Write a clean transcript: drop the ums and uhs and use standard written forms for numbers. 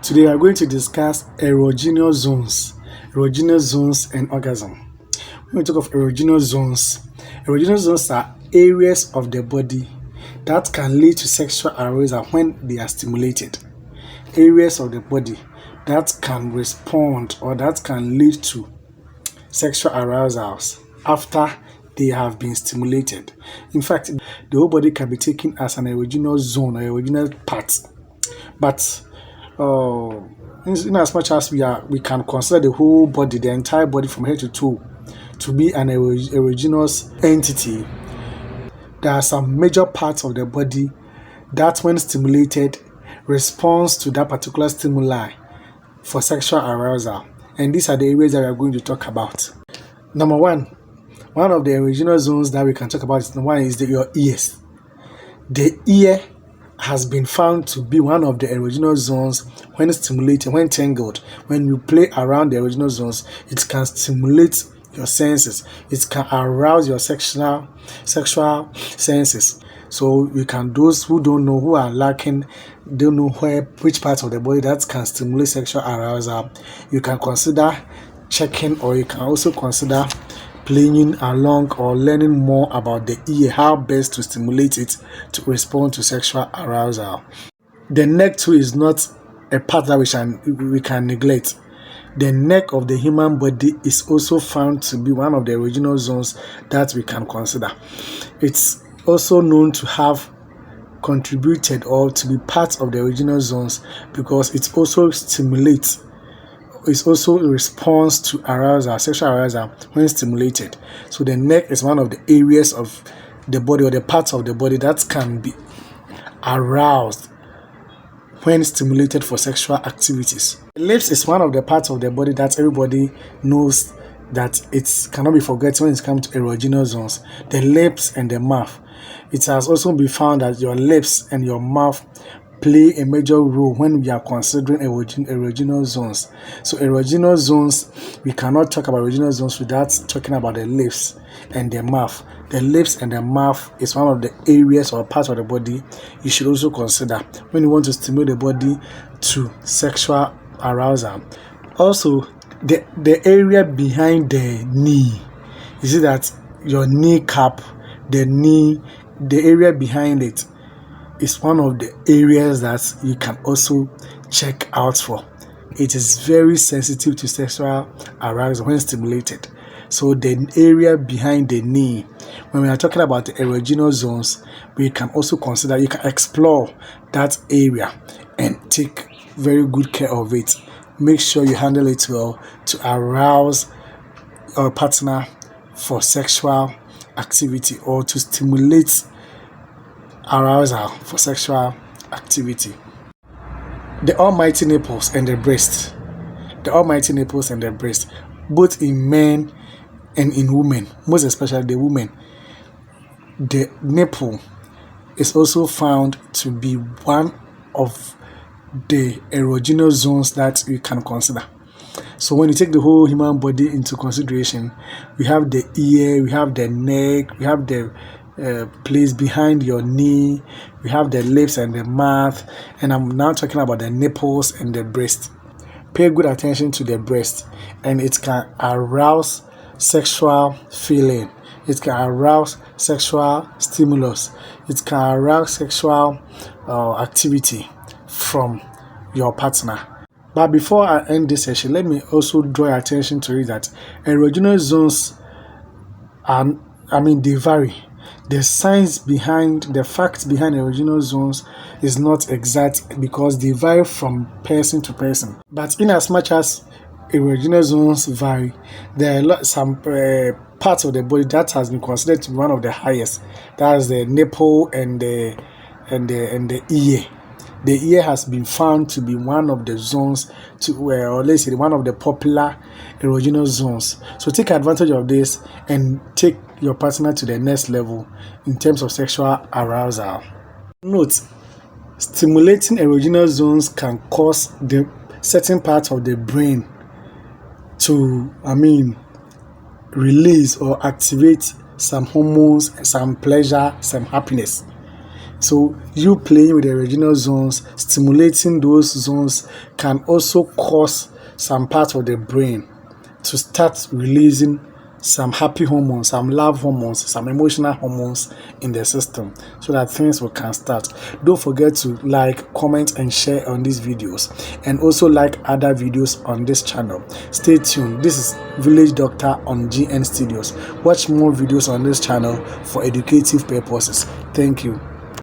Today we are going to discuss erogenous zones and orgasm. When we talk of erogenous zones are areas of the body that can lead to sexual arousal when they are stimulated. Areas of the body that can respond or that can lead to sexual arousals after they have been stimulated. In fact, the whole body can be taken as an erogenous zone or erogenous part. But in as much as we can consider the whole body, the entire body from head to toe, to be an erogenous entity, there are some major parts of the body that, when stimulated, responds to that particular stimuli for sexual arousal. And these are the areas that we are going to talk about. Number one of the erogenous zones that we can talk about is your ears. The ear has been found to be one of the erogenous zones when stimulated, when tangled. When you play around the erogenous zones, it can stimulate your senses. It can arouse your sexual senses. So you can, those who don't know, who are lacking, don't know which parts of the body that can stimulate sexual arousal, you can consider checking, or you can also consider playing along or learning more about the ear, how best to stimulate it to respond to sexual arousal. The neck too is not a part that we can neglect. The neck of the human body is also found to be one of the erogenous zones that we can consider. It's also known to have contributed or to be part of the erogenous zones because it also stimulates. It also responds to arousal, sexual arousal, when stimulated. So the neck is one of the areas of the body or the parts of the body that can be aroused when stimulated for sexual activities. The lips is one of the parts of the body that everybody knows that it cannot be forgotten when it comes to erogenous zones. The lips and the mouth. It has also been found that your lips and your mouth play a major role when we are considering erogenous zones. So erogenous zones, we cannot talk about erogenous zones without talking about the lips and the mouth. The lips and the mouth is one of the areas or parts of the body you should also consider when you want to stimulate the body to sexual arousal. Also, the area behind the knee. You see that your kneecap, the knee, the area behind it is one of the areas that you can also check out for. It is very sensitive to sexual arousal when stimulated. So the area behind the knee, when we are talking about the erogenous zones, we can also consider, you can explore that area and take very good care of it. Make sure you handle it well to arouse your partner for sexual activity or to stimulate arousal for sexual activity. The almighty nipples and the breast. The almighty nipples and the breast, both in men and in women, most especially the women. The nipple is also found to be one of the erogenous zones that you can consider. So when you take the whole human body into consideration, we have the ear, we have the neck, we have the place behind your knee, we have the lips and the mouth, and I'm now talking about the nipples and the breast. Pay good attention to the breast, and it can arouse sexual feeling, it can arouse sexual stimulus, it can arouse sexual activity from your partner. But before I end this session, let me also draw your attention to it that erogenous zones they vary. The science behind, the facts behind erogenous zones is not exact because they vary from person to person. But in as much as erogenous zones vary, there are some parts of the body that has been considered to be one of the highest. That is the nipple and the ear. The ear has been found to be one of the zones or let's say one of the popular erogenous zones. So take advantage of this and take your partner to the next level in terms of sexual arousal. Note, stimulating erogenous zones can cause the certain parts of the brain to release or activate some hormones, some pleasure, some happiness. So you playing with the erogenous zones, stimulating those zones can also cause some part of the brain to start releasing some happy hormones, some love hormones, some emotional hormones in the system, so that things can start. Don't forget to like, comment, and share on these videos, and also like other videos on this channel. Stay tuned. This is Village Doctor on GN Studios. Watch more videos on this channel for educative purposes. Thank you.